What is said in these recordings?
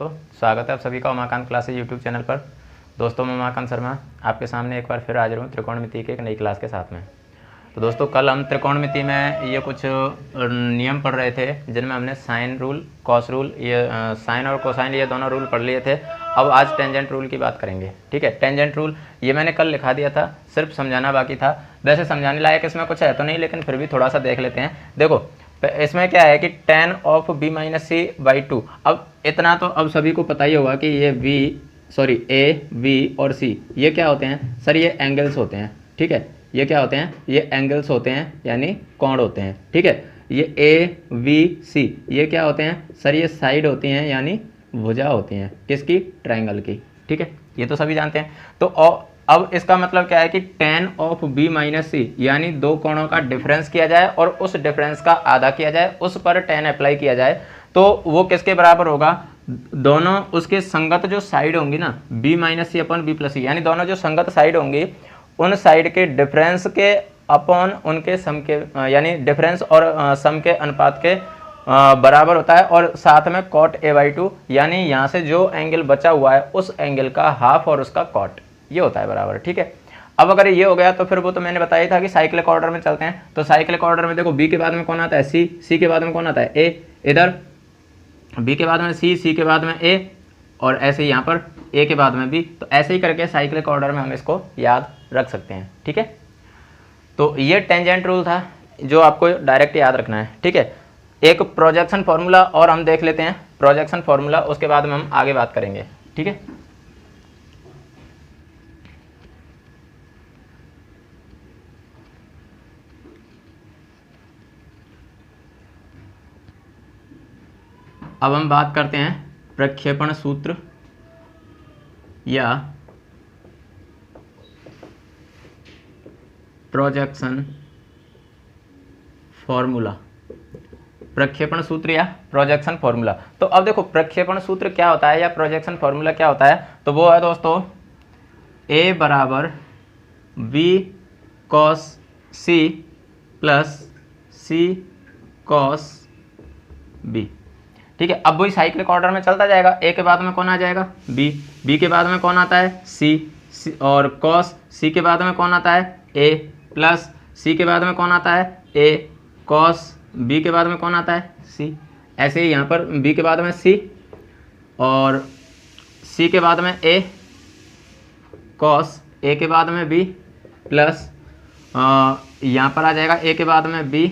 दोस्तों स्वागत है आप सभी का उमाकांत क्लासेज यूट्यूब चैनल पर। दोस्तों मैं उमाकांत शर्मा आपके सामने एक बार फिर हाजिर हूँ त्रिकोणमिति के एक नई क्लास के साथ में। तो दोस्तों कल हम त्रिकोणमिति में ये कुछ नियम पढ़ रहे थे जिनमें हमने साइन रूल, कॉस रूल, ये साइन और कोसाइन ये दोनों रूल पढ़ लिए थे। अब आज टेंजेंट रूल की बात करेंगे। ठीक है, टेंजेंट रूल ये मैंने कल लिखा दिया था, सिर्फ समझाना बाकी था। वैसे समझाने लायक इसमें कुछ है तो नहीं, लेकिन फिर भी थोड़ा सा देख लेते हैं। देखो इसमें क्या है कि tan of b minus C by 2। अब इतना तो अब सभी को पता ही होगा कि ये ए बी और सी ये क्या होते हैं सर, ये एंगल्स होते हैं। ठीक है, ये क्या होते हैं, ये एंगल्स होते हैं यानी कोण होते हैं। ठीक है, ये ए बी सी ये क्या होते हैं सर, ये साइड होती हैं यानी भुजा होती हैं किसकी, ट्रायंगल की। ठीक है, ये तो सभी जानते हैं। तो अब इसका मतलब क्या है कि tan ऑफ b माइनस सी यानी दो कोणों का डिफरेंस किया जाए और उस डिफरेंस का आधा किया जाए, उस पर tan अप्लाई किया जाए तो वो किसके बराबर होगा, दोनों उसके संगत जो साइड होंगी ना b minus C upon B plus सी, यानी दोनों जो संगत साइड होंगी उन साइड के डिफरेंस के अपॉन उनके सम के, यानी डिफरेंस और सम के अनुपात के बराबर होता है। और साथ में cot a/2 यानी यहाँ से जो एंगल बचा हुआ है उस एंगल का हाफ और उसका cot ये होता है बराबर। ठीक है, अब अगर ये हो गया तो फिर वो तो मैंने बताया था कि साइक्लिक ऑर्डर में चलते हैं। तो साइक्लिक ऑर्डर में देखो b के बाद में कौन आता है, c के बाद में कौन आता है, a, इधर b के बाद में c के बाद में a और ऐसे ही यहाँ पर a के बाद में b। तो ऐसे ही करके साइक्लिक ऑर्डर में हम इसको याद रख सकते हैं। ठीक है, तो ये टेंजेंट रूल था जो आपको डायरेक्ट याद रखना है। ठीक है, एक प्रोजेक्शन फॉर्मूला और हम देख लेते हैं, प्रोजेक्शन फॉर्मूला, उसके बाद में हम आगे बात करेंगे। ठीक है, अब हम बात करते हैं प्रक्षेपण सूत्र या प्रोजेक्शन फॉर्मूला। प्रक्षेपण सूत्र या प्रोजेक्शन फॉर्मूला। तो अब देखो प्रक्षेपण सूत्र क्या होता है या प्रोजेक्शन फॉर्मूला क्या होता है, तो वो है दोस्तों a बराबर b cos c plus c cos b। ठीक है, अब वही साइक्लिक ऑर्डर में चलता जाएगा, a के बाद में कौन आ जाएगा b, b के बाद में कौन आता है c और cos c के बाद में कौन आता है a प्लस c के बाद में कौन आता है a, cos b के बाद में कौन आता है c। ऐसे ही यहाँ पर b के बाद में c और c के बाद में a, cos a के बाद में b प्लस यहाँ पर आ जाएगा a के बाद में b,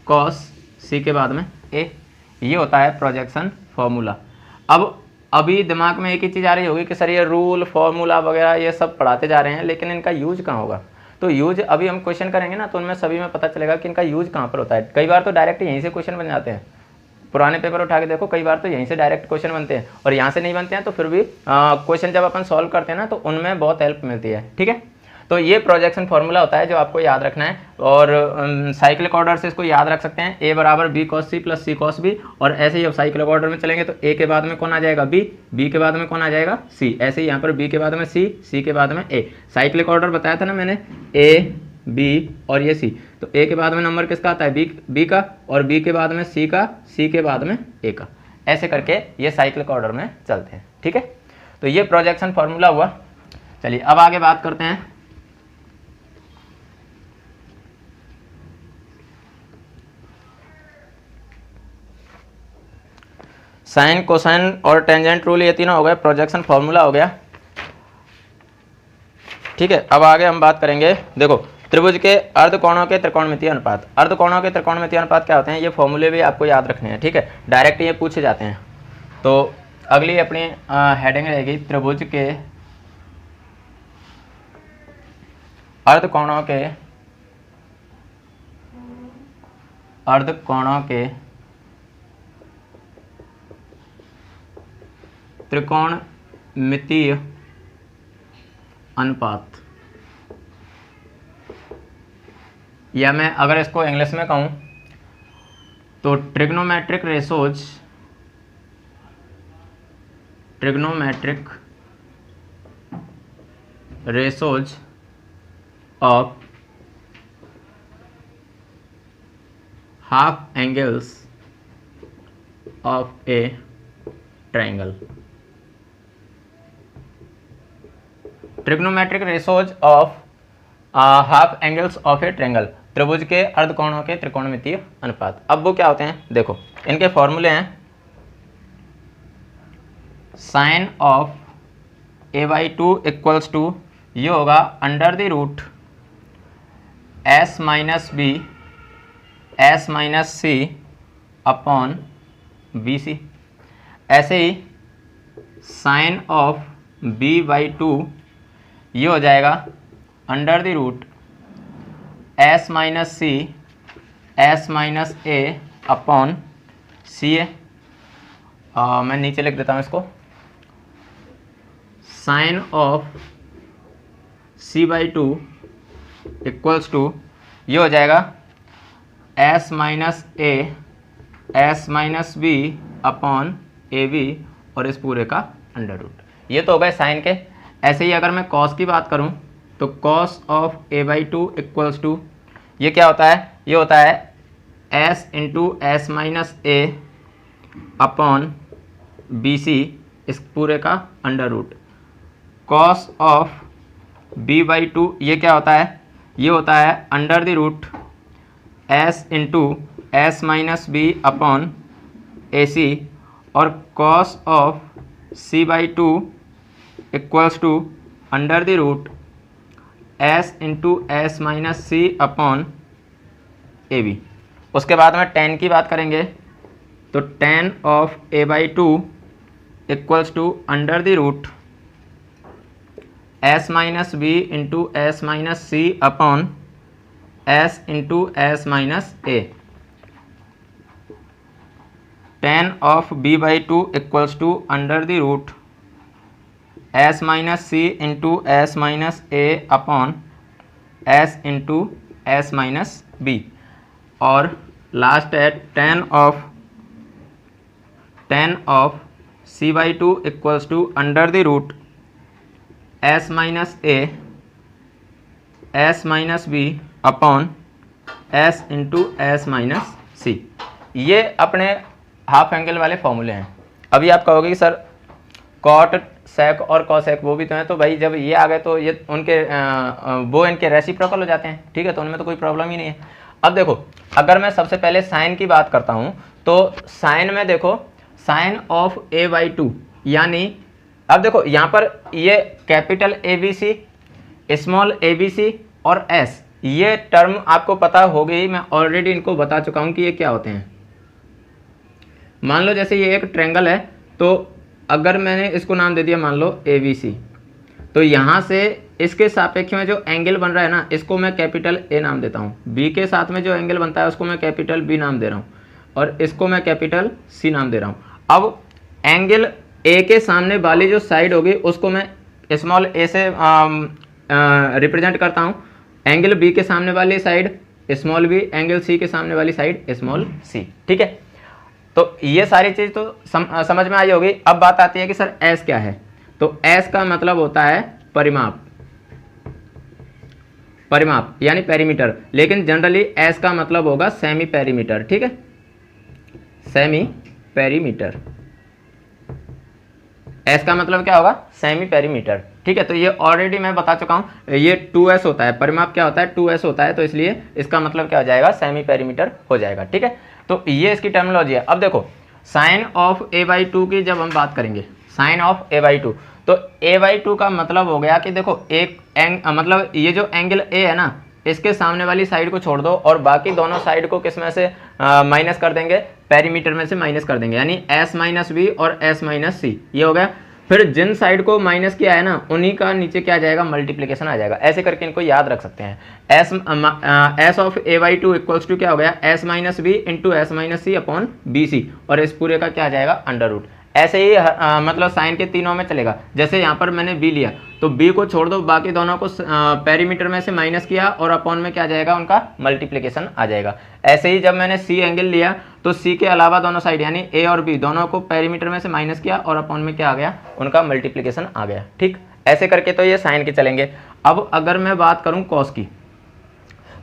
cos c के बाद में a। ये होता है प्रोजेक्शन फॉर्मूला। अब अभी दिमाग में एक ही चीज़ आ रही होगी कि सर ये रूल फॉर्मूला वगैरह ये सब पढ़ाते जा रहे हैं, लेकिन इनका यूज कहाँ होगा। तो यूज अभी हम क्वेश्चन करेंगे ना तो उनमें सभी में पता चलेगा कि इनका यूज कहाँ पर होता है। कई बार तो डायरेक्ट यहीं से क्वेश्चन बन जाते हैं, पुराने पेपर उठा के देखो, कई बार तो यहीं से डायरेक्ट क्वेश्चन बनते हैं। और यहाँ से नहीं बनते हैं तो फिर भी क्वेश्चन जब अपन सॉल्व करते हैं ना तो उनमें बहुत हेल्प मिलती है। ठीक है, तो ये प्रोजेक्शन फॉर्मूला होता है जो आपको याद रखना है। और साइक्लिक ऑर्डर से इसको याद रख सकते हैं, a बराबर b cos c plus c cos b। और ऐसे ही अब साइक्लिक ऑर्डर में चलेंगे तो a के बाद में कौन आ जाएगा b, b के बाद में कौन आ जाएगा c। ऐसे ही यहाँ पर b के बाद में c, c के बाद में a। साइक्लिक ऑर्डर बताया था ना मैंने, a b और ये c। तो a के बाद में नंबर किसका आता है b का, और b के बाद में c का, c के बाद में a का। ऐसे करके ये साइक्लिक ऑर्डर में चलते हैं। ठीक है, तो ये प्रोजेक्शन फॉर्मूला हुआ। चलिए अब आगे बात करते हैं साइन, कोसाइन और टेंजेंट रूल, ये तीनों हो गए, प्रोजेक्शन फॉर्मूला हो गया। ठीक है, अब आगे हम बात करेंगे, देखो त्रिभुज के अर्धकोणों के त्रिकोणमितीय अनुपात। अर्धकोणों के त्रिकोणमितीय अनुपात क्या होते हैं, ये फॉर्मूले भी आपको याद रखने हैं। ठीक है, डायरेक्ट ये पूछे जाते हैं। तो अगली अपनी हेडिंग रहेगी त्रिभुज के अर्धकोणों के त्रिकोणमितीय अनुपात, या मैं अगर इसको इंग्लिश में कहूँ तो trigonometric ratios of half angles of A triangle. Trigonometric ratios of half angles of A triangle, त्रिभुज के अर्धकोणों के त्रिकोणमितीय अनुपात। अब वो क्या होते हैं, देखो इनके फॉर्मूले हैं sign of a/2 equals to, ये होगा under the root s minus B s minus C upon BC। ऐसे ही साइन ऑफ b/2 ये हो जाएगा under the root s minus C s minus a upon CA। मैं नीचे लिख देता हूँ इसको, sign of c/2 equals to, ये हो जाएगा s minus a s minus b upon AB और इस पूरे का अंडर रूट। ये तो हो गए साइन के। ऐसे ही अगर मैं कॉस की बात करूं तो cos of a/2 equals to, ये क्या होता है, ये होता है s into s minus a upon BC इस पूरे का under root. Cos of b/2 ये क्या होता है, ये होता है under the root s into s minus b upon AC। और cos of c/2 equals to under the root s into s minus c upon AB। उसके बाद में tan की बात करेंगे तो tan of a/2 equals to under the root s minus B into s minus C upon s into s minus a। tan of b/2 equals to under the root s minus C into s minus a upon s into s minus b। और last है tan of c/2 equals to under the root s minus a s minus b upon s into s minus c। ये अपने half angle वाले फॉर्मूले हैं। अभी आप कहोगे कि सर कॉट सेक और कॉसेक वो भी तो हैं, तो भाई जब ये आ गए तो ये उनके वो इनके रेसिप्रोकल हो जाते हैं, ठीक है, तो उनमें तो कोई प्रॉब्लम ही नहीं है। अब देखो अगर मैं सबसे पहले साइन की बात करता हूँ तो साइन में देखो साइन ऑफ a/2 यानी, अब देखो यहाँ पर ये कैपिटल ABC स्मॉल ABC और S, ये टर्म आपको पता होगी, मैं ऑलरेडी इनको बता चुका हूँ कि ये क्या होते हैं। मान लो जैसे ये एक ट्रायंगल है, तो अगर मैंने इसको नाम दे दिया मान लो ABC, तो यहाँ से इसके सापेक्ष में जो एंगल बन रहा है ना, इसको मैं कैपिटल A नाम देता हूँ। B के साथ में जो एंगल बनता है उसको मैं कैपिटल B नाम दे रहा हूँ और इसको मैं कैपिटल C नाम दे रहा हूँ। अब एंगल A के सामने वाली जो साइड होगी उसको मैं स्मॉल a से रिप्रेजेंट करता हूँ, एंगल B के सामने वाली side small b, angle C के सामने वाली साइड स्मॉल c, ठीक है। तो ये सारी चीज़ तो समझ में आई होगी। अब बात आती है कि सर S क्या है, तो S का मतलब होता है परिमाप, परिमाप यानी पेरीमीटर, लेकिन जनरली S का मतलब होगा सेमी पेरीमीटर, ठीक है, सेमी पेरीमीटर। S का मतलब क्या होगा, सेमी पेरीमीटर, ठीक है। तो ये ऑलरेडी मैं बता चुका हूँ, ये 2S होता है, परिमाप क्या होता है 2S होता है, तो इसलिए इसका मतलब क्या हो जाएगा, सेमी पेरीमीटर हो जाएगा, ठीक है। तो ये इसकी टर्मिनोलॉजी है। अब देखो साइन ऑफ a/2 की जब हम बात करेंगे, साइन ऑफ a/2, तो a/2 का मतलब हो गया कि देखो एक मतलब ये जो एंगल A है ना, इसके सामने वाली साइड को छोड़ दो और बाकी दोनों साइड को किस में से माइनस कर देंगे, पेरीमीटर में से माइनस कर देंगे, यानी s माइनस बी और s माइनस सी, ये हो गया। फिर जिन साइड को माइनस किया है ना, उन्हीं का नीचे क्या आ जाएगा, मल्टीप्लिकेशन आ जाएगा। ऐसे करके इनको याद रख सकते हैं। s of a/2 equals to क्या हो गया, s minus B into s minus C upon BC और इस पूरे का क्या आ जाएगा, अंडर रूट। ऐसे ही मतलब साइन के तीनों में चलेगा। जैसे यहाँ पर मैंने b लिया तो b को छोड़ दो, बाकी दोनों को पेरीमीटर में से माइनस किया और अपॉन में क्या आ जाएगा, उनका मल्टीप्लिकेशन आ जाएगा। ऐसे ही जब मैंने c एंगल लिया तो c के अलावा दोनों साइड यानी a और b दोनों को पेरीमीटर में से माइनस किया और अपॉन में क्या आ गया, उनका मल्टीप्लिकेशन आ गया, ठीक। ऐसे करके तो ये साइन के चलेंगे। अब अगर मैं बात करूँ कॉस की,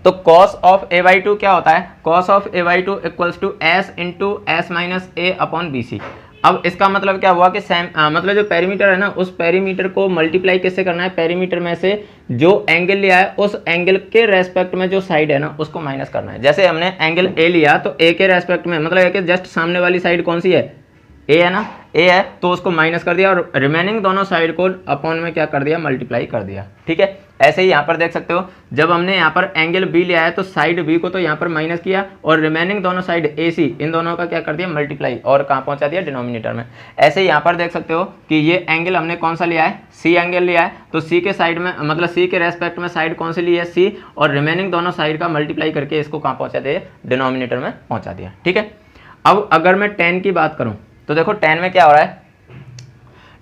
तो cos ऑफ a/2 क्या होता है, cos of a/2 equals to s into s minus a upon BC। अब इसका मतलब क्या हुआ कि मतलब जो पेरीमीटर है ना, उस पेरीमीटर को मल्टीप्लाई किससे करना है, पेरीमीटर में से जो एंगल लिया है उस एंगल के रेस्पेक्ट में जो साइड है ना उसको माइनस करना है। जैसे हमने एंगल ए लिया तो ए के रेस्पेक्ट में, मतलब ए के जस्ट सामने वाली साइड कौन सी है, ए है ना, ए है, तो उसको माइनस कर दिया और रिमेनिंग दोनों साइड को अपॉन में क्या कर दिया, मल्टीप्लाई कर दिया। ठीक है, ऐसे ही यहाँ पर देख सकते हो, जब हमने यहाँ पर एंगल बी लिया है तो साइड बी को तो यहाँ पर माइनस किया और रिमेनिंग दोनों साइड ए सी, इन दोनों का क्या कर दिया, मल्टीप्लाई, और कहाँ पहुँचा दिया, डिनोमिनेटर में। ऐसे ही यहाँ पर देख सकते हो कि ये एंगल हमने कौन सा लिया है, सी एंगल लिया है, तो सी के साइड में, मतलब सी के रेस्पेक्ट में साइड कौन सी ली है, सी, और रिमेनिंग दोनों साइड का मल्टीप्लाई करके इसको कहाँ पहुँचा दिया, डिनोमिनेटर में पहुँचा दिया। ठीक है, अब अगर मैं tan की बात करूँ तो देखो tan में क्या हो रहा है,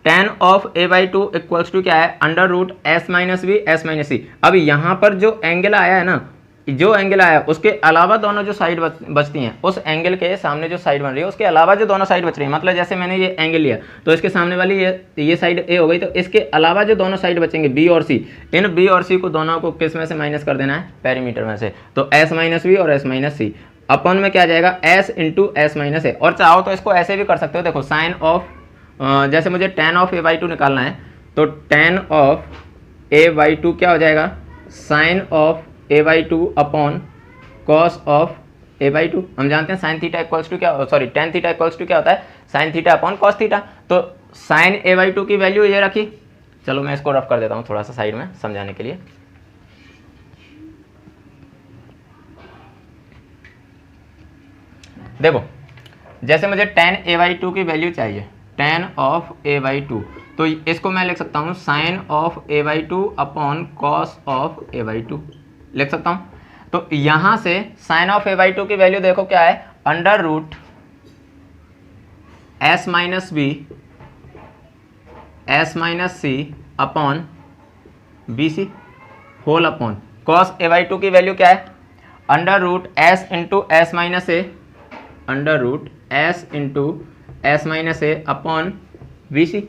tan of a/2 equals to क्या है, under root s minus B S minus C. अब यहाँ पर जो एंगल आया है ना, जो एंगल आया उसके अलावा दोनों जो साइड बचती हैं, उस एंगल के सामने जो साइड बन रही है उसके अलावा जो दोनों साइड बच रही है, मतलब जैसे मैंने ये एंगल लिया तो इसके सामने वाली ये साइड ए हो गई, तो इसके अलावा जो दोनों साइड बचेंगे बी और सी, इन बी और सी को दोनों को किस में से माइनस कर देना है, पेरीमीटर में से। तो एस माइनस बी और एस माइनस सी अपन में क्या आ जाएगा, s इंटू एस माइनस ए। और चाहो तो इसको ऐसे भी कर सकते हो, देखो साइन ऑफ, जैसे मुझे tan ऑफ a/2 निकालना है तो tan ऑफ a/2 क्या हो जाएगा, sine of a/2 upon cos of a/2। हम जानते हैं साइन थीटा इक्वल्स टू क्या, sorry tan theta equals to क्या होता है, sine theta upon cos theta. तो साइन a/2 की वैल्यू ये रखी, चलो मैं इसको रफ कर देता हूँ थोड़ा सा साइड में समझाने के लिए। देखो जैसे मुझे tan a/2 की वैल्यू चाहिए, tan ऑफ a/2, तो इसको मैं लिख सकता हूँ sine of a/2 upon cos of a/2 लिख सकता हूँ। तो यहाँ से साइन ऑफ a/2 की वैल्यू देखो क्या है, under root s minus B S minus C upon B C whole upon cos a/2 की वैल्यू क्या है, under root s into S minus A, under root s into S minus A upon B C.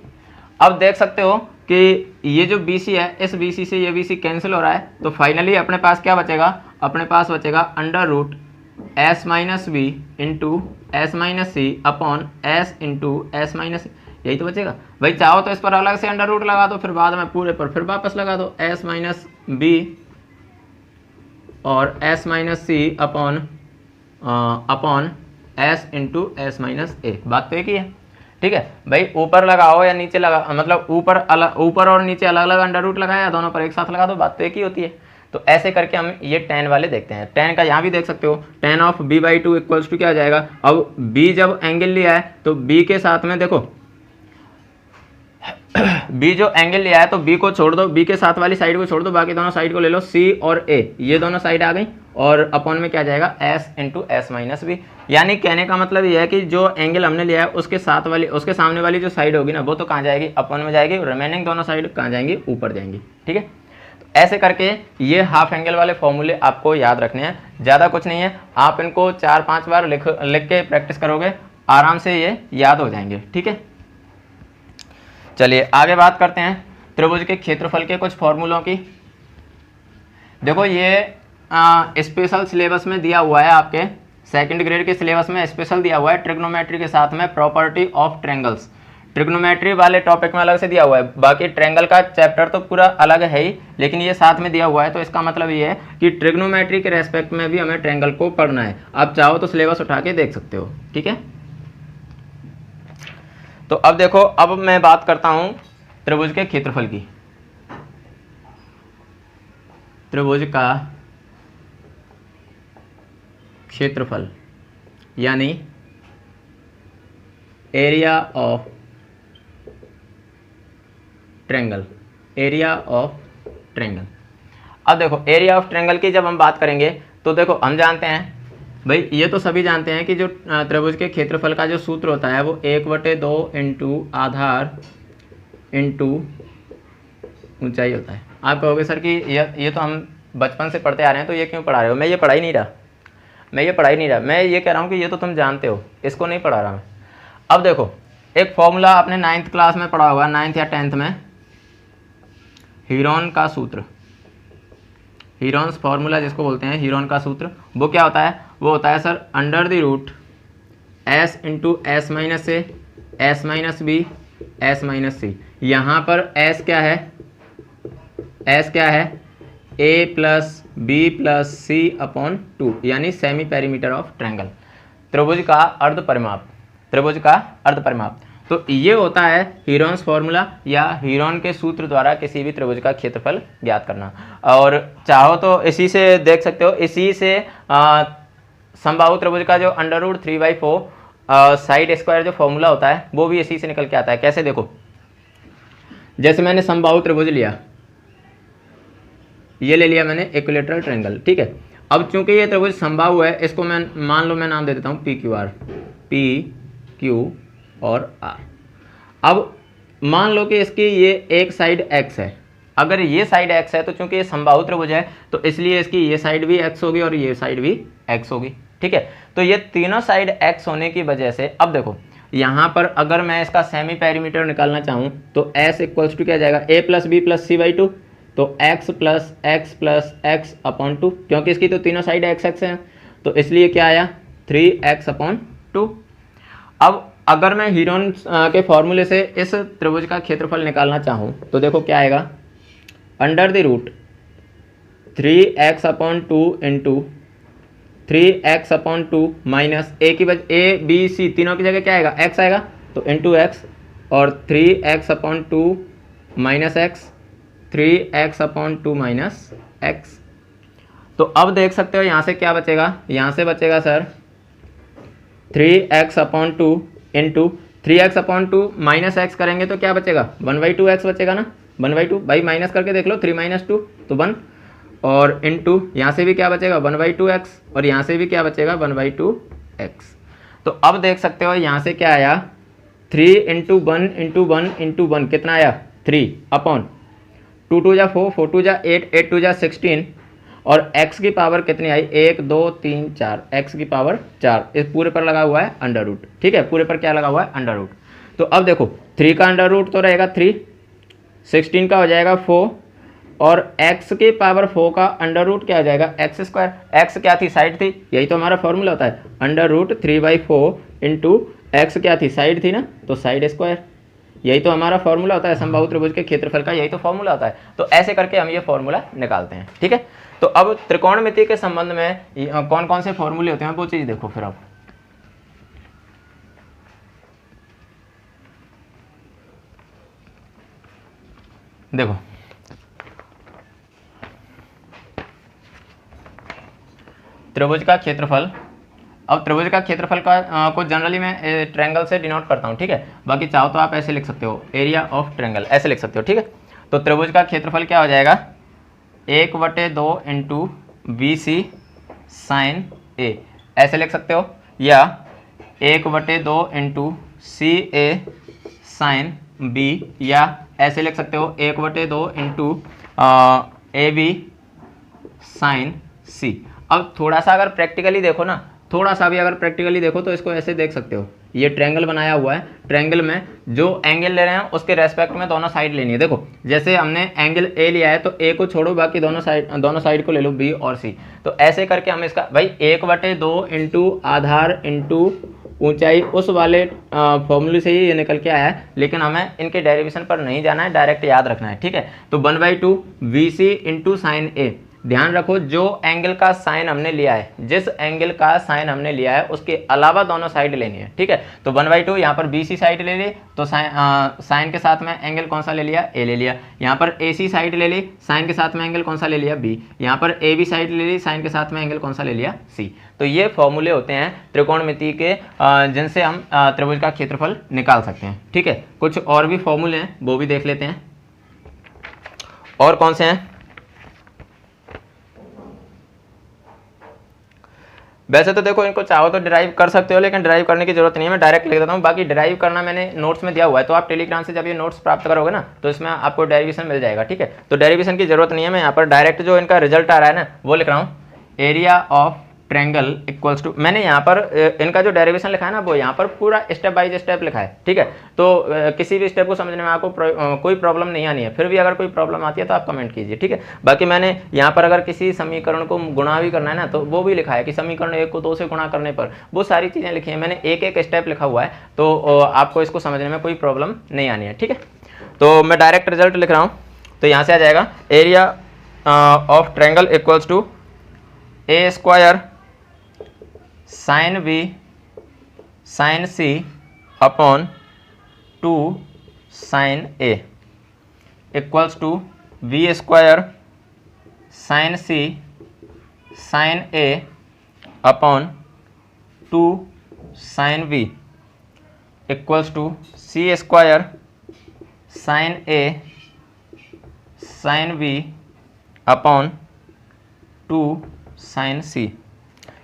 अब देख सकते हो कि ये जो बी सी है, इस बी सी से ये बी सी कैंसिल हो रहा है, तो फाइनली अपने पास क्या बचेगा, अपने पास बचेगा under root S minus B into S minus C upon S into S minus, यही तो बचेगा भाई। चाहो तो इस पर अलग से अंडर रूट लगा दो, फिर बाद में पूरे पर फिर वापस लगा दो, एस माइनस बी और S minus C upon S into S minus A. बात तो एक ही है। ठीक है भाई, ऊपर लगाओ या नीचे लगा, मतलब ऊपर और नीचे अलग अलग अंडर रूट लगाया, दोनों पर एक साथ लगा दो, बात तो एक ही होती है। तो ऐसे करके हम ये tan वाले देखते हैं। tan का यहाँ भी देख सकते हो, tan of b/2 equals to क्या आ जाएगा, अब b जब एंगल लिया है तो b के साथ में देखो b जो एंगल लिया है तो b को छोड़ दो, b के साथ वाली साइड को छोड़ दो, बाकी दोनों साइड को ले लो, c और a, ये दोनों साइड आ गई, और अपॉन में क्या जाएगा, s into S minus B. यानी कहने का मतलब ये है कि जो एंगल हमने लिया है उसके साथ वाली, उसके सामने वाली जो साइड होगी ना, वो तो कहाँ जाएगी, अपॉन में जाएगी, रिमेनिंग दोनों साइड कहाँ जाएंगी, ऊपर जाएंगी। ठीक है, तो ऐसे करके ये हाफ एंगल वाले फॉर्मूले आपको याद रखने हैं, ज़्यादा कुछ नहीं है। आप इनको 4-5 बार लिख के प्रैक्टिस करोगे, आराम से ये याद हो जाएंगे। ठीक है, चलिए आगे बात करते हैं त्रिभुज के क्षेत्रफल के कुछ फॉर्मूलों की। देखो ये स्पेशल सिलेबस में दिया हुआ है, आपके सेकंड ग्रेड के सिलेबस में स्पेशल दिया हुआ है, ट्रिग्नोमेट्री के साथ में प्रॉपर्टी ऑफ ट्रायंगल्स, ट्रिग्नोमेट्री वाले टॉपिक में अलग से दिया हुआ है, बाकी ट्रायंगल का चैप्टर तो पूरा अलग है ही, लेकिन ये साथ में दिया हुआ है। तो इसका मतलब ये है कि ट्रिग्नोमेट्री के रेस्पेक्ट में भी हमें ट्रायंगल को पढ़ना है। आप चाहो तो सिलेबस उठा के देख सकते हो। ठीक है, तो अब देखो, अब मैं बात करता हूं त्रिभुज के क्षेत्रफल की। त्रिभुज का क्षेत्रफल यानी area of triangle, area of triangle. अब देखो एरिया ऑफ ट्रायंगल की जब हम बात करेंगे तो देखो हम जानते हैं भाई, ये तो सभी जानते हैं कि जो त्रिभुज के क्षेत्रफल का जो सूत्र होता है वो 1/2 इंटू आधार इंटू ऊंचाई होता है। आप कहोगे सर कि ये तो हम बचपन से पढ़ते आ रहे हैं, तो ये क्यों पढ़ा रहे हो? मैं ये पढ़ा ही नहीं रहा, मैं ये कह रहा हूँ कि ये तो तुम जानते हो, इसको नहीं पढ़ा रहा मैं। अब देखो एक फॉर्मूला आपने 9th क्लास में पढ़ा होगा, 9th या 10th में, हीरोन का सूत्र, हीरोन्स फार्मूला जिसको बोलते हैं, हीरोन का सूत्र, वो क्या होता है? वो होता है sir under the root s into S minus A S minus B S minus C. यहाँ पर एस क्या है, एस क्या है, A plus B plus C upon 2 यानी सेमी पेरीमीटर ऑफ ट्रायंगल, त्रिभुज का अर्ध परिमाप, त्रिभुज का अर्ध परिमाप। तो ये होता है हीरोन्स फॉर्मूला या हीरोन के सूत्र द्वारा किसी भी त्रिभुज का क्षेत्रफल ज्ञात करना। और चाहो तो इसी से देख सकते हो, इसी से समबाहु त्रिभुज का जो √3/4 साइड स्क्वायर जो फॉर्मूला होता है वो भी इसी से निकल के आता है। कैसे देखो, जैसे मैंने समबाहु त्रिभुज लिया, ये ले लिया मैंने इक्विलैटरल ट्रायंगल, ठीक है। अब चूंकि ये त्रिभुज समबाहु है, इसको मैं मान लो मैं नाम दे देता हूँ PQR, PQ और R। अब मान लो कि इसकी ये एक साइड x है, अगर ये साइड x है तो चूंकि ये समबाहु त्रिभुज है तो इसलिए इसकी ये साइड भी x होगी और ये साइड भी x होगी, ठीक है। तो ये तीनों साइड x होने की वजह से अब देखो यहाँ पर अगर मैं इसका सेमी पेरीमीटर निकालना चाहूँ तो s इक्वल्स टू क्या जाएगा, a plus B plus C by 2, तो x प्लस x अपॉन 2, क्योंकि इसकी तो तीनों साइड x हैं तो इसलिए क्या आया 3x अपॉन 2। अब अगर मैं हीरोन के फॉर्मूले से इस त्रिभुज का क्षेत्रफल निकालना चाहूँ तो देखो क्या आएगा, under the root 3x upon 2 into 3x upon 2 minus A की वजह ए बी सी तीनों की जगह क्या आएगा, x आएगा तो इंटू एक्स, और 3x upon 2 minus x, 3x upon 2 minus x. तो अब देख सकते हो यहाँ से क्या बचेगा, यहाँ से बचेगा sir 3x upon 2 into 3x upon 2 minus x करेंगे तो क्या बचेगा 1/2x बचेगा ना, 1/2 भाई माइनस करके देख लो, 3 माइनस 2 तो 1, और इंटू यहाँ से भी क्या बचेगा 1/2x, और यहाँ से भी क्या बचेगा 1/2x। तो अब देख सकते हो यहाँ से क्या आया 3 इंटू 1 इंटू 1 इंटू 1 कितना आया 3 अपॉन 2 2 जा 4, 4 2 जा 8, 8 2 जा 16, और x की पावर कितनी आई 1 2 3 4, x की पावर 4, इस पूरे पर लगा हुआ है अंडर रूट, ठीक है, पूरे पर क्या लगा हुआ है अंडर रूट। तो अब देखो 3 का अंडर रूट तो रहेगा 3, 16 का हो जाएगा 4, और x की पावर 4 का अंडर रूट क्या हो जाएगा x स्क्वायर। x क्या थी, साइड थी, यही तो हमारा फॉर्मूला होता है, अंडर रूट 3/4 इंटू x क्या थी, साइड थी ना, तो साइड स्क्वायर, यही तो हमारा फॉर्मूला होता है समबाहु त्रिभुज के क्षेत्रफल का, यही तो फॉर्मूला होता है। तो ऐसे करके हम ये फॉर्मूला निकालते हैं, ठीक है। तो अब त्रिकोणमिति के संबंध में कौन कौन से फॉर्मूले होते हैं वो चीज देखो फिर। अब देखो त्रिभुज का क्षेत्रफल, अब त्रिभुज का क्षेत्रफल का को जनरली मैं ट्रायंगल से डिनोट करता हूँ, ठीक है, बाकी चाहो तो आप ऐसे लिख सकते हो, एरिया ऑफ ट्रायंगल ऐसे लिख सकते हो, ठीक है। तो त्रिभुज का क्षेत्रफल क्या हो जाएगा 1/2 इंटू बी सी साइन ए, ऐसे लिख सकते हो, या 1/2 इंटू सी ए साइन बी, या ऐसे लिख सकते हो 1/2 इंटू ए बी साइन सी। अब थोड़ा सा अगर प्रैक्टिकली देखो ना, थोड़ा सा भी अगर प्रैक्टिकली देखो तो इसको ऐसे देख सकते हो, ये ट्रायंगल बनाया हुआ है, ट्रायंगल में जो एंगल ले रहे हैं उसके रेस्पेक्ट में दोनों साइड लेनी है। देखो जैसे हमने एंगल ए लिया है तो ए को छोड़ो, बाकी दोनों साइड को ले लो, बी और सी। तो ऐसे करके हम इसका भाई 1/2 इंटू आधार इंटू ऊंचाई उस वाले फॉर्मूले से ही ये निकल के आया है, लेकिन हमें इनके डेरिवेशन पर नहीं जाना है, डायरेक्ट याद रखना है, ठीक है। तो 1/2 वी सी इंटू साइन ए, ध्यान रखो जो एंगल का साइन हमने लिया है, जिस एंगल का साइन हमने लिया है उसके अलावा दोनों साइड लेनी है, ठीक है। तो 1/2 यहाँ पर बी सी साइड ले ली तो साइन के साथ में एंगल कौन सा ले लिया, ए ले लिया। यहाँ पर ए सी साइड ले ली, साइन के साथ में एंगल कौन सा ले लिया, बी। यहाँ पर ए बी साइड ले ली, साइन के साथ में एंगल कौन सा ले लिया, सी। तो ये फॉर्मूले होते हैं त्रिकोणमिति के जिनसे हम त्रिभुज का क्षेत्रफल निकाल सकते हैं, ठीक है। कुछ और भी फॉर्मूले हैं वो भी देख लेते हैं, और कौन से हैं। वैसे तो देखो इनको चाहो तो डिराइव कर सकते हो, लेकिन डिराइव करने की जरूरत नहीं है, मैं डायरेक्ट लिख देता हूँ। बाकी डिराइव करना मैंने नोट्स में दिया हुआ है, तो आप टेलीग्राम से जब ये नोट्स प्राप्त करोगे ना तो इसमें आपको डेरिवेशन मिल जाएगा, ठीक है। तो डेरिवेशन की जरूरत नहीं है, मैं यहाँ पर डायरेक्ट जो इनका रिजल्ट आ रहा है ना वो लिख रहा हूँ, area of triangle equals to, मैंने यहाँ पर इनका जो डेरिवेशन लिखा है ना वो यहाँ पर पूरा स्टेप बाय स्टेप लिखा है, ठीक है। तो किसी भी स्टेप को समझने में आपको कोई प्रॉब्लम नहीं आनी है, फिर भी अगर कोई प्रॉब्लम आती है तो आप कमेंट कीजिए, ठीक है। बाकी मैंने यहाँ पर अगर किसी समीकरण को गुणा भी करना है ना तो वो भी लिखा है कि समीकरण 1 को 2 से गुणा करने पर, वो सारी चीज़ें लिखी हैं मैंने, एक एक स्टेप लिखा हुआ है, तो आपको इसको समझने में कोई प्रॉब्लम नहीं आनी है, ठीक है। तो मैं डायरेक्ट रिजल्ट लिख रहा हूँ, तो यहाँ से आ जाएगा area of triangle equals to A square sine B sine C upon 2 sine A equals to B square sine C sine A upon 2 sine B equals to C square sine A sine B upon 2 sine C.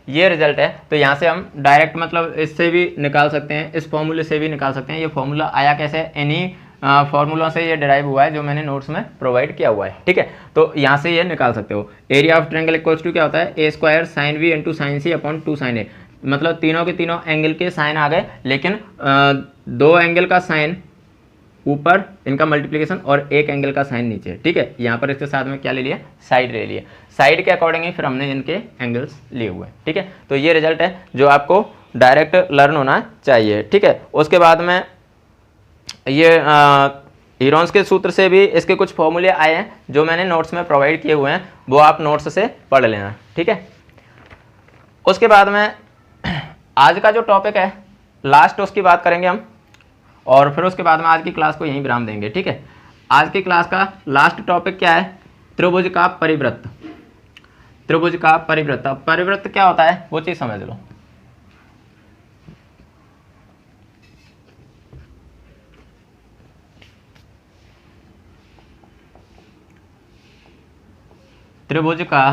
ये result है। तो यहाँ से हम direct मतलब इससे भी निकाल सकते हैं, इस फॉर्मूले से भी निकाल सकते हैं। ये फॉर्मूला आया कैसे है, इन्हीं फॉर्मूला से ये डिराइव हुआ है जो मैंने नोट्स में प्रोवाइड किया हुआ है, ठीक है। तो यहाँ से ये निकाल सकते हो। Area of triangle equals to क्या होता है, A square sine B into sine C upon 2 sine A. मतलब तीनों के तीनों एंगल के साइन आ गए, लेकिन 2 एंगल का साइन ऊपर इनका मल्टीप्लिकेशन और एक एंगल का साइन नीचे, ठीक है। यहाँ पर इसके साथ में क्या ले लिया, साइड ले लिया, साइड के अकॉर्डिंग ही फिर हमने इनके एंगल्स लिए हुए, ठीक है। तो ये रिजल्ट है जो आपको डायरेक्ट लर्न होना चाहिए, ठीक है। उसके बाद में ये हीरोन्स के सूत्र से भी इसके कुछ फॉर्मूले आए हैं जो मैंने नोट्स में प्रोवाइड किए हुए हैं, वो आप नोट्स से पढ़ लेना, ठीक है। उसके बाद में आज का जो टॉपिक है लास्ट, उसकी बात करेंगे हम, और फिर उसके बाद में आज की क्लास को यहीं विराम देंगे, ठीक है। आज की क्लास का लास्ट टॉपिक क्या है, त्रिभुज का परिवृत्त। त्रिभुज का परिवृत्त, अब परिवृत्त क्या होता है वो चीज समझ लो। त्रिभुज का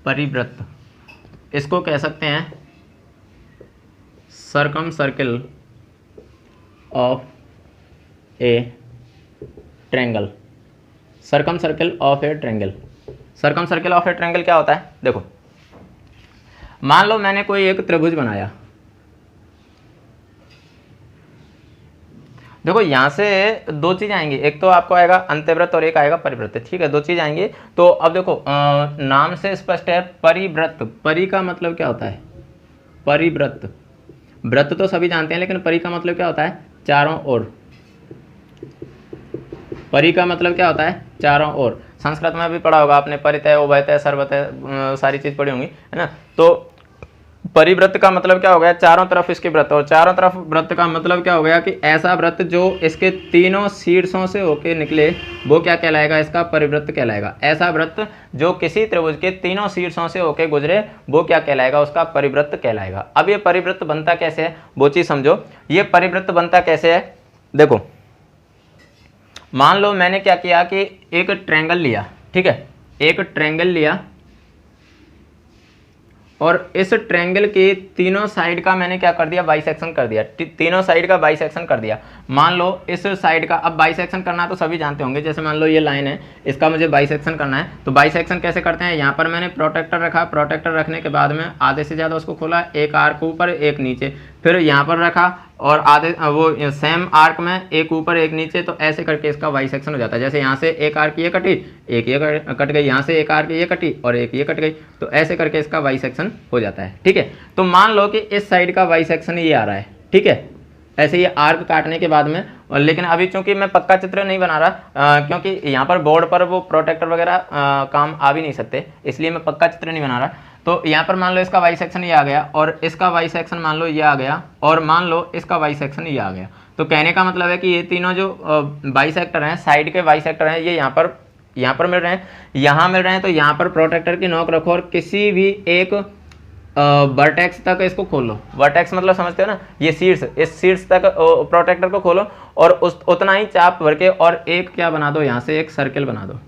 परिवृत्त, इसको कह सकते हैं circum circle of A triangle. Circum circle of A triangle, circum circle of A triangle क्या होता है, देखो मान लो मैंने कोई एक त्रिभुज बनाया, देखो यहाँ से 2 चीज़ आएंगी, एक तो आपको आएगा अंत्यवृत्त और एक आएगा परिवृत्त, ठीक है। 2 चीज़ आएंगी। तो अब देखो नाम से स्पष्ट है परिवृत्त, परि का मतलब क्या होता है, परिवृत्त। वृत्त तो सभी जानते हैं, लेकिन परि का मतलब क्या होता है, चारों ओर। परि का मतलब क्या होता है, चारों ओर। संस्कृत में भी पढ़ा होगा आपने, परितय उभयतय सर्वतय, सारी चीज पढ़ी होंगी, है ना। तो परिवृत्त का मतलब क्या हो गया, चारों तरफ इसके वृत्त, और चारों तरफ वृत्त का मतलब क्या हो गया कि ऐसा वृत्त जो इसके तीनों शीर्षों से होके निकले वो क्या कहलाएगा, इसका परिवृत्त कहलाएगा। ऐसा वृत्त जो किसी त्रिभुज के तीनों शीर्षों से होके गुजरे वो क्या कहलाएगा, उसका परिवृत्त कहलाएगा। अब ये परिवृत्त बनता कैसे है वो चीज समझो। ये परिवृत्त बनता कैसे है, देखो मान लो मैंने क्या किया कि एक ट्रायंगल लिया, ठीक है, एक ट्रायंगल लिया और इस ट्रायंगल के तीनों साइड का मैंने क्या कर दिया, बाइसेक्शन कर दिया, तीनों साइड का बाइसेक्शन कर दिया। मान लो इस साइड का, अब बाइसेक्शन करना तो सभी जानते होंगे, जैसे मान लो ये लाइन है, इसका मुझे बाइसेक्शन करना है, तो बाइसेक्शन कैसे करते हैं, यहाँ पर मैंने प्रोटेक्टर रखा, प्रोटेक्टर रखने के बाद में आधे से ज़्यादा उसको खोला, एक आर्क ऊपर एक नीचे, फिर यहाँ पर रखा और आधे वो सेम आर्क में एक ऊपर एक नीचे, तो ऐसे करके इसका बाइसेक्शन हो जाता है। जैसे यहाँ से एक आर्क ये कटी, एक ये कट गई, यहाँ से एक आर्क ये कटी और एक ये कट गई, तो ऐसे करके इसका बाइसेक्शन हो जाता है, ठीक है। तो मान लो कि इस साइड का बाइसेक्शन ये आ रहा है, ठीक है, ऐसे ये आर्क काटने के बाद में। और लेकिन अभी चूंकि मैं पक्का चित्र नहीं बना रहा, क्योंकि यहाँ पर बोर्ड पर वो प्रोटेक्टर वगैरह काम आ भी नहीं सकते, इसलिए मैं पक्का चित्र नहीं बना रहा। तो यहाँ पर मान लो इसका वाई सेक्शन ये आ गया और इसका वाई सेक्शन मान लो ये आ गया और मान लो इसका वाई सेक्शन ये आ गया। तो कहने का मतलब है कि ये तीनों जो बाइसेक्टर हैं, साइड के बाइसेक्टर हैं, ये यहाँ पर मिल रहे हैं, यहाँ मिल रहे हैं। तो यहाँ पर प्रोटेक्टर की नोक रखो और किसी भी एक वर्टेक्स तक इसको खोलो। वर्टेक्स मतलब समझते हो ना, ये शीर्ष, इस शीर्ष तक प्रोटेक्टर को खोलो और उतना ही चाप भर के और एक क्या बना दो, यहाँ से एक सर्किल बना दो।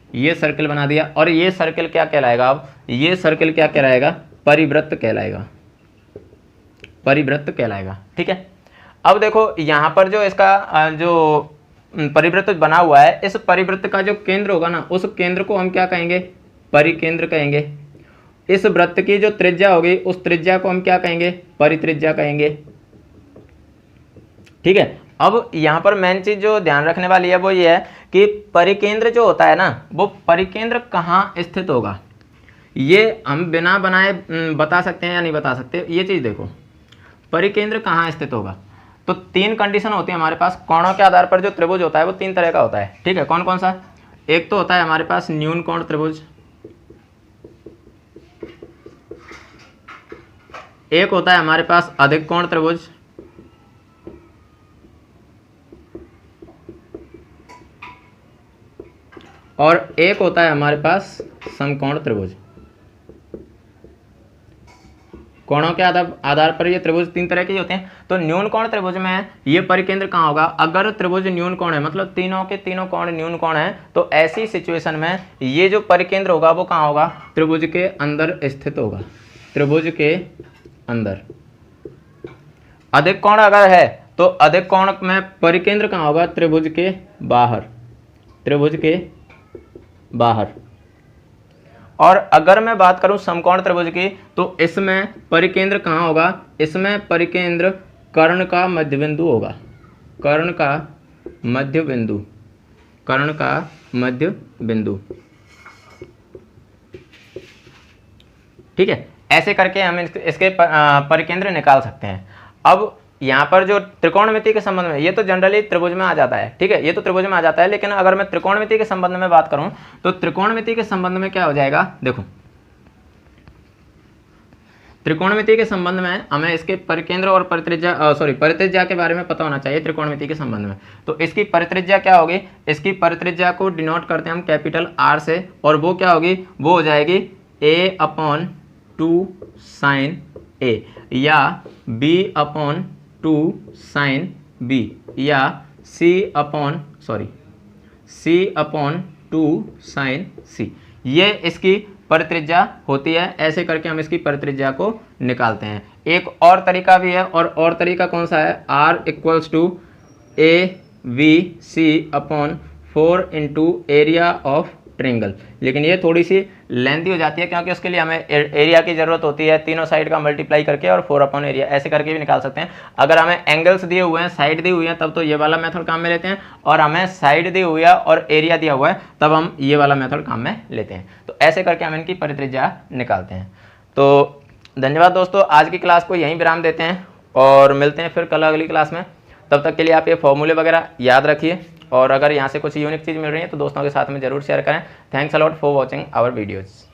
ये सर्किल बना दिया और ये सर्किल क्या कहलाएगा, अब ये सर्किल क्या कहलाएगा, परिवृत्त कहलाएगा, परिवृत्त कहलाएगा, ठीक है। अब देखो यहाँ पर जो इसका जो परिवृत्त बना हुआ है, इस परिवृत्त का जो केंद्र होगा ना, उस केंद्र को हम क्या कहेंगे, परिकेंद्र कहेंगे। इस वृत्त की जो त्रिज्या होगी उस त्रिज्या को हम क्या कहेंगे, परित्रिज्या कहेंगे। ठीक है। अब यहाँ पर मेन चीज जो ध्यान रखने वाली है वो ये है कि परिकेंद्र जो होता है ना, वो परिकेंद्र कहाँ स्थित होगा, ये हम बिना बनाए बता सकते हैं या नहीं बता सकते। ये चीज देखो, परिकेंद्र कहाँ स्थित होगा, तो तीन कंडीशन होती है हमारे पास। कोणों के आधार पर जो त्रिभुज होता है वो तीन तरह का होता है। ठीक है, कौन कौन सा? एक तो होता है हमारे पास न्यून कोण त्रिभुज, एक होता है हमारे पास अधिक कोण त्रिभुज, और एक होता है हमारे पास समकोण त्रिभुज। कोणों के आधार पर ये त्रिभुज तीन तरह के होते हैं। तो न्यून कोण त्रिभुज में ये परिकेंद्र कहाँ होगा? अगर त्रिभुज न्यून कोण है, मतलब तीनों के तीनों कोण न्यून कोण है, तो ऐसी सिचुएशन में ये जो परिकेंद्र होगा वो कहाँ होगा? त्रिभुज के अंदर स्थित होगा, त्रिभुज के अंदर। अधिक कोण अगर है तो अधिक कोण में परिकेंद्र कहाँ होगा? त्रिभुज के बाहर, त्रिभुज के बाहर। और अगर मैं बात करूं समकोण त्रिभुज की, तो इसमें परिकेंद्र कहाँ होगा? इसमें परिकेंद्र कर्ण का मध्य बिंदु होगा, कर्ण का मध्य बिंदु, कर्ण का मध्य बिंदु। ठीक है, ऐसे करके हम इसके परिकेंद्र निकाल सकते हैं। अब यहाँ पर जो त्रिकोणमिति के संबंध में, ये तो जनरली त्रिभुज में आ जाता है। ठीक है, ये तो त्रिभुज में आ जाता है, लेकिन अगर मैं त्रिकोणमिति के संबंध में बात करूं तो त्रिकोणमिति के संबंध में क्या हो जाएगा? देखो, त्रिकोणमिति के संबंध में हमें इसके परिकेंद्र और परित्रिज्या परित्रिज्या के बारे में पता होना चाहिए त्रिकोणमिति के संबंध में। तो इसकी परित्रिज्या क्या होगी? इसकी परित्रिज्या को डिनोट करते हैं हम कैपिटल R से, और वो क्या होगी? वो हो जाएगी a/2 sin A, या b/2 sin B, या c/2 sin C। ये इसकी परित्रिज्या होती है। ऐसे करके हम इसकी परित्रिज्या को निकालते हैं। एक और तरीका भी है, और तरीका कौन सा है? R = AVC/4 × area of triangle. लेकिन ये थोड़ी सी लेंथी हो जाती है, क्योंकि उसके लिए हमें एरिया की जरूरत होती है, तीनों साइड का मल्टीप्लाई करके, और 4 एरिया ऐसे करके भी निकाल सकते हैं। अगर हमें एंगल्स दिए हुए हैं, साइड दी हुई है, तब तो ये वाला मेथड काम में लेते हैं, और हमें साइड दी हुई है और एरिया दिया हुआ है तब हम ये वाला मेथड काम में लेते हैं। तो ऐसे करके हम इनकी परित्रिज्या निकालते हैं। तो धन्यवाद दोस्तों, आज की क्लास को यहीं विराम देते हैं और मिलते हैं फिर कल अगली क्लास में। तब तक के लिए आप ये फॉर्मूले वगैरह याद रखिए, और अगर यहाँ से कुछ यूनिक चीज़ मिल रही है तो दोस्तों के साथ में जरूर शेयर करें। Thanks a lot for watching our videos.